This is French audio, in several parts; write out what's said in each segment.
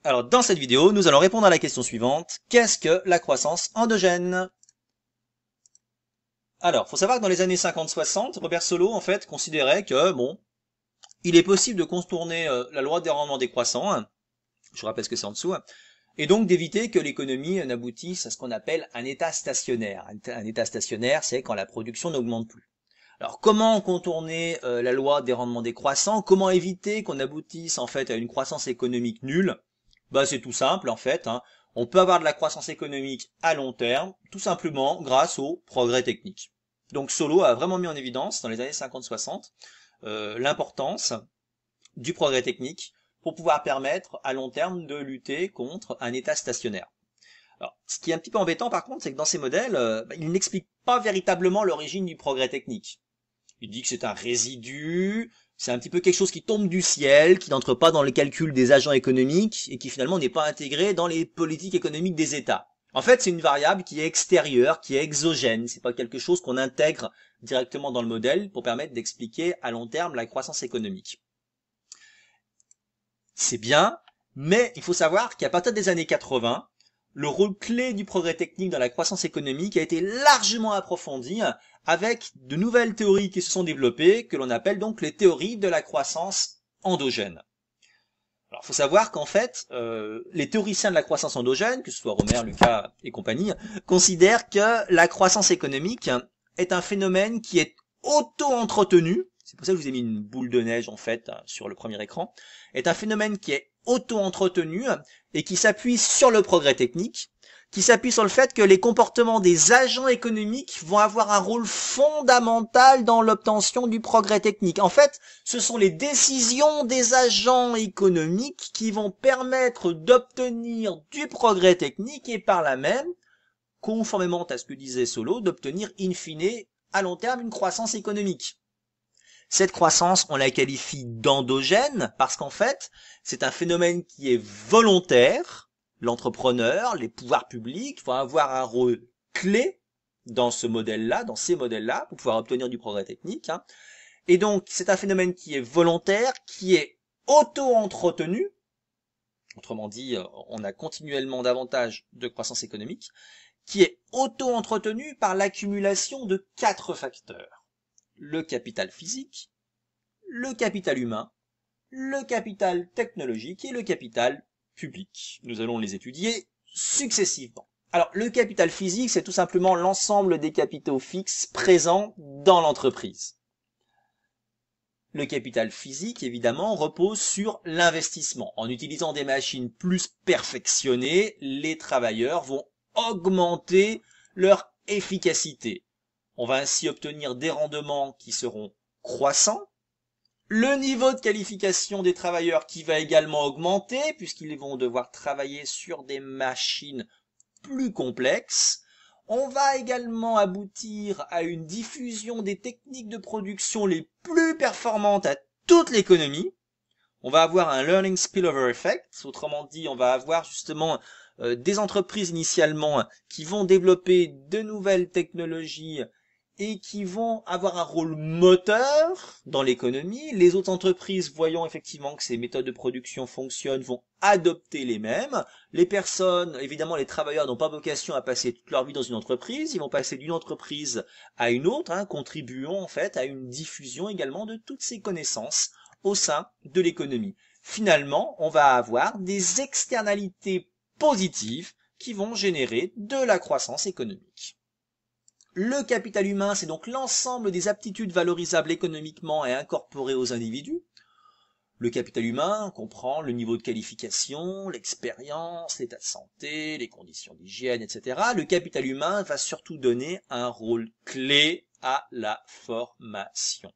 Alors, dans cette vidéo, nous allons répondre à la question suivante. Qu'est-ce que la croissance endogène? Alors, faut savoir que dans les années 50-60, Robert Solow, en fait, considérait que, bon, il est possible de contourner la loi des rendements décroissants, hein, je vous rappelle ce que c'est en dessous, hein, et donc d'éviter que l'économie n'aboutisse à ce qu'on appelle un état stationnaire. Un état stationnaire, c'est quand la production n'augmente plus. Alors, comment contourner la loi des rendements décroissants? Comment éviter qu'on aboutisse, en fait, à une croissance économique nulle? Bah, c'est tout simple en fait, hein. On peut avoir de la croissance économique à long terme, tout simplement grâce au progrès technique. Donc Solow a vraiment mis en évidence dans les années 50-60 l'importance du progrès technique pour pouvoir permettre à long terme de lutter contre un état stationnaire. Alors, ce qui est un petit peu embêtant par contre, c'est que dans ces modèles, il n'explique pas véritablement l'origine du progrès technique. Il dit que c'est un résidu, c'est un petit peu quelque chose qui tombe du ciel, qui n'entre pas dans les calculs des agents économiques et qui finalement n'est pas intégré dans les politiques économiques des États. En fait, c'est une variable qui est extérieure, qui est exogène. C'est pas quelque chose qu'on intègre directement dans le modèle pour permettre d'expliquer à long terme la croissance économique. C'est bien, mais il faut savoir qu'à partir des années 80, le rôle clé du progrès technique dans la croissance économique a été largement approfondi avec de nouvelles théories qui se sont développées, que l'on appelle donc les théories de la croissance endogène. Alors, il faut savoir qu'en fait, les théoriciens de la croissance endogène, que ce soit Romer, Lucas et compagnie, considèrent que la croissance économique est un phénomène qui est auto-entretenu, c'est pour ça que je vous ai mis une boule de neige en fait sur le premier écran, est un phénomène qui est auto-entretenu et qui s'appuie sur le progrès technique, qui s'appuie sur le fait que les comportements des agents économiques vont avoir un rôle fondamental dans l'obtention du progrès technique. En fait, ce sont les décisions des agents économiques qui vont permettre d'obtenir du progrès technique et par là même, conformément à ce que disait Solow, d'obtenir in fine, à long terme, une croissance économique. Cette croissance, on la qualifie d'endogène parce qu'en fait, c'est un phénomène qui est volontaire. L'entrepreneur, les pouvoirs publics vont avoir un rôle clé dans ce modèle-là, dans ces modèles-là, pour pouvoir obtenir du progrès technique. Et donc, c'est un phénomène qui est volontaire, qui est auto-entretenu. Autrement dit, on a continuellement davantage de croissance économique, qui est auto-entretenu par l'accumulation de 4 facteurs. Le capital physique, le capital humain, le capital technologique et le capital public. Nous allons les étudier successivement. Alors, le capital physique, c'est tout simplement l'ensemble des capitaux fixes présents dans l'entreprise. Le capital physique, évidemment, repose sur l'investissement. En utilisant des machines plus perfectionnées, les travailleurs vont augmenter leur efficacité. On va ainsi obtenir des rendements qui seront croissants. Le niveau de qualification des travailleurs qui va également augmenter puisqu'ils vont devoir travailler sur des machines plus complexes. On va également aboutir à une diffusion des techniques de production les plus performantes à toute l'économie. On va avoir un learning spillover effect, autrement dit, on va avoir justement des entreprises initialement qui vont développer de nouvelles technologies et qui vont avoir un rôle moteur dans l'économie. Les autres entreprises, voyant effectivement que ces méthodes de production fonctionnent, vont adopter les mêmes. Les personnes, évidemment les travailleurs n'ont pas vocation à passer toute leur vie dans une entreprise, ils vont passer d'une entreprise à une autre, contribuant en fait à une diffusion également de toutes ces connaissances au sein de l'économie. Finalement, on va avoir des externalités positives qui vont générer de la croissance économique. Le capital humain, c'est donc l'ensemble des aptitudes valorisables économiquement et incorporées aux individus. Le capital humain comprend le niveau de qualification, l'expérience, l'état de santé, les conditions d'hygiène, etc. Le capital humain va surtout donner un rôle clé à la formation.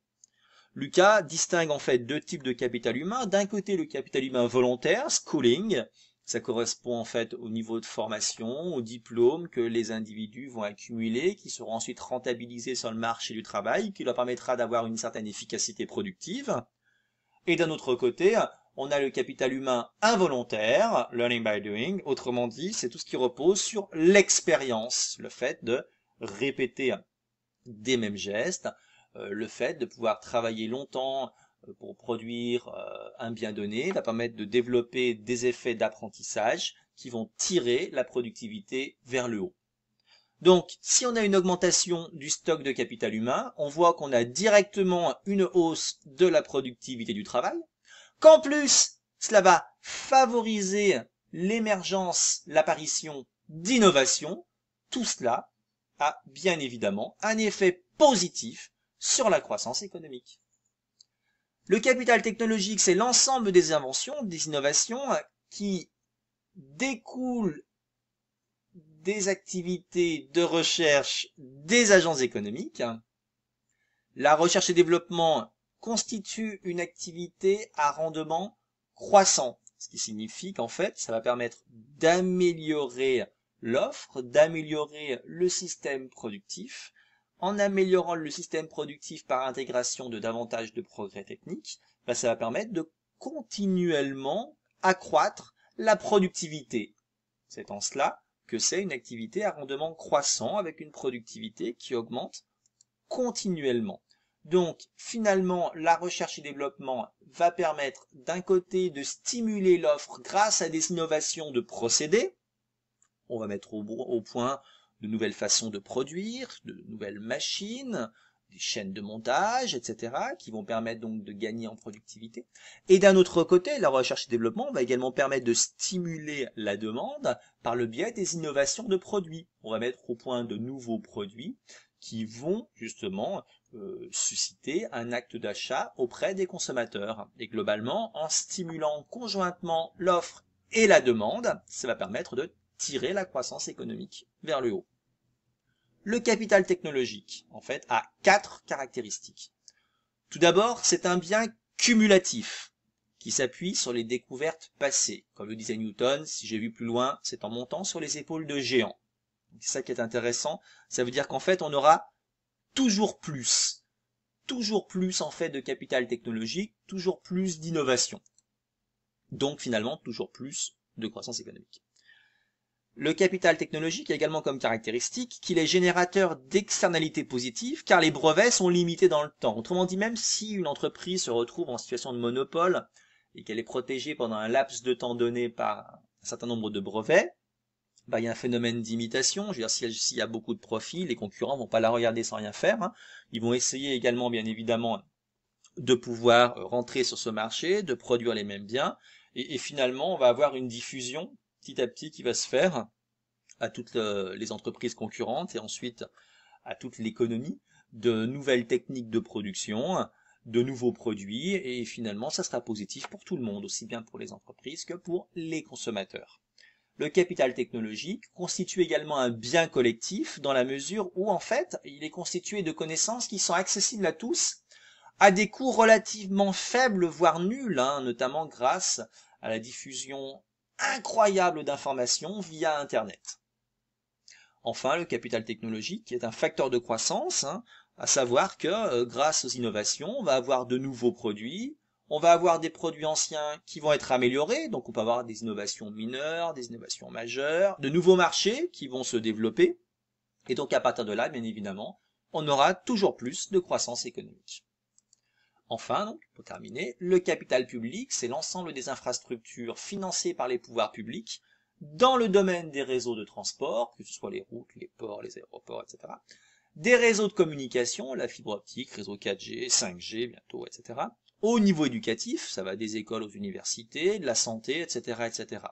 Lucas distingue en fait 2 types de capital humain. D'un côté, le capital humain volontaire, schooling. Ça correspond en fait au niveau de formation, au diplôme que les individus vont accumuler, qui seront ensuite rentabilisés sur le marché du travail, qui leur permettra d'avoir une certaine efficacité productive. Et d'un autre côté, on a le capital humain involontaire, learning by doing. Autrement dit, c'est tout ce qui repose sur l'expérience, le fait de répéter des mêmes gestes, le fait de pouvoir travailler longtemps pour produire un bien donné, va permettre de développer des effets d'apprentissage qui vont tirer la productivité vers le haut. Donc, si on a une augmentation du stock de capital humain, on voit qu'on a directement une hausse de la productivité du travail, qu'en plus, cela va favoriser l'émergence, l'apparition d'innovations. Tout cela a bien évidemment un effet positif sur la croissance économique. Le capital technologique, c'est l'ensemble des inventions, des innovations qui découlent des activités de recherche des agences économiques. La recherche et développement constitue une activité à rendement croissant, ce qui signifie qu'en fait, ça va permettre d'améliorer l'offre, d'améliorer le système productif. En améliorant le système productif par intégration de davantage de progrès techniques, ça va permettre de continuellement accroître la productivité. C'est en cela que c'est une activité à rendement croissant avec une productivité qui augmente continuellement. Donc, finalement, la recherche et développement va permettre d'un côté de stimuler l'offre grâce à des innovations de procédés. On va mettre au point de nouvelles façons de produire, de nouvelles machines, des chaînes de montage, etc., qui vont permettre donc de gagner en productivité. Et d'un autre côté, la recherche et développement va également permettre de stimuler la demande par le biais des innovations de produits. On va mettre au point de nouveaux produits qui vont justement susciter un acte d'achat auprès des consommateurs. Et globalement, en stimulant conjointement l'offre et la demande, ça va permettre de tirer la croissance économique vers le haut. Le capital technologique, en fait, a 4 caractéristiques. Tout d'abord, c'est un bien cumulatif qui s'appuie sur les découvertes passées. Comme le disait Newton, si j'ai vu plus loin, c'est en montant sur les épaules de géants. C'est ça qui est intéressant. Ça veut dire qu'en fait, on aura toujours plus en fait de capital technologique, toujours plus d'innovation. Donc finalement, toujours plus de croissance économique. Le capital technologique a également comme caractéristique qu'il est générateur d'externalités positives car les brevets sont limités dans le temps. Autrement dit, même si une entreprise se retrouve en situation de monopole et qu'elle est protégée pendant un laps de temps donné par un certain nombre de brevets, il y a un phénomène d'imitation. Je veux dire, s'il y a beaucoup de profits, les concurrents vont pas la regarder sans rien faire. Ils vont essayer également, bien évidemment, de pouvoir rentrer sur ce marché, de produire les mêmes biens. Et finalement, on va avoir une diffusion petit à petit qui va se faire à toutes les entreprises concurrentes et ensuite à toute l'économie de nouvelles techniques de production, de nouveaux produits et finalement ça sera positif pour tout le monde, aussi bien pour les entreprises que pour les consommateurs. Le capital technologique constitue également un bien collectif dans la mesure où en fait il est constitué de connaissances qui sont accessibles à tous à des coûts relativement faibles voire nuls, notamment grâce à la diffusion incroyable d'informations via Internet. Enfin, le capital technologique est un facteur de croissance, à savoir que grâce aux innovations, on va avoir de nouveaux produits, on va avoir des produits anciens qui vont être améliorés, donc on peut avoir des innovations mineures, des innovations majeures, de nouveaux marchés qui vont se développer, et donc à partir de là, bien évidemment, on aura toujours plus de croissance économique. Enfin, donc, pour terminer, le capital public, c'est l'ensemble des infrastructures financées par les pouvoirs publics dans le domaine des réseaux de transport, que ce soit les routes, les ports, les aéroports, etc. Des réseaux de communication, la fibre optique, réseau 4G, 5G bientôt, etc. Au niveau éducatif, ça va des écoles aux universités, de la santé, etc., etc.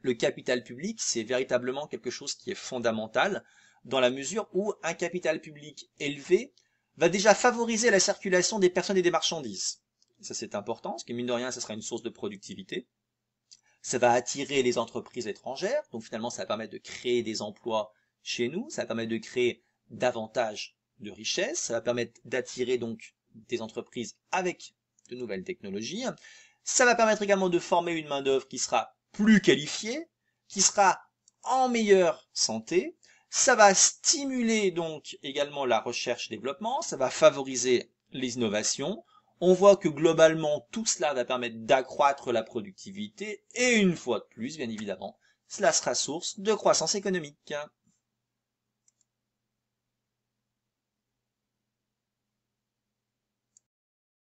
Le capital public, c'est véritablement quelque chose qui est fondamental dans la mesure où un capital public élevé va déjà favoriser la circulation des personnes et des marchandises. Ça c'est important, parce que mine de rien, ça sera une source de productivité. Ça va attirer les entreprises étrangères, donc finalement ça va permettre de créer des emplois chez nous, ça va permettre de créer davantage de richesses, ça va permettre d'attirer donc des entreprises avec de nouvelles technologies. Ça va permettre également de former une main-d'œuvre qui sera plus qualifiée, qui sera en meilleure santé. Ça va stimuler donc également la recherche-développement, ça va favoriser les innovations. On voit que globalement, tout cela va permettre d'accroître la productivité et une fois de plus, bien évidemment, cela sera source de croissance économique.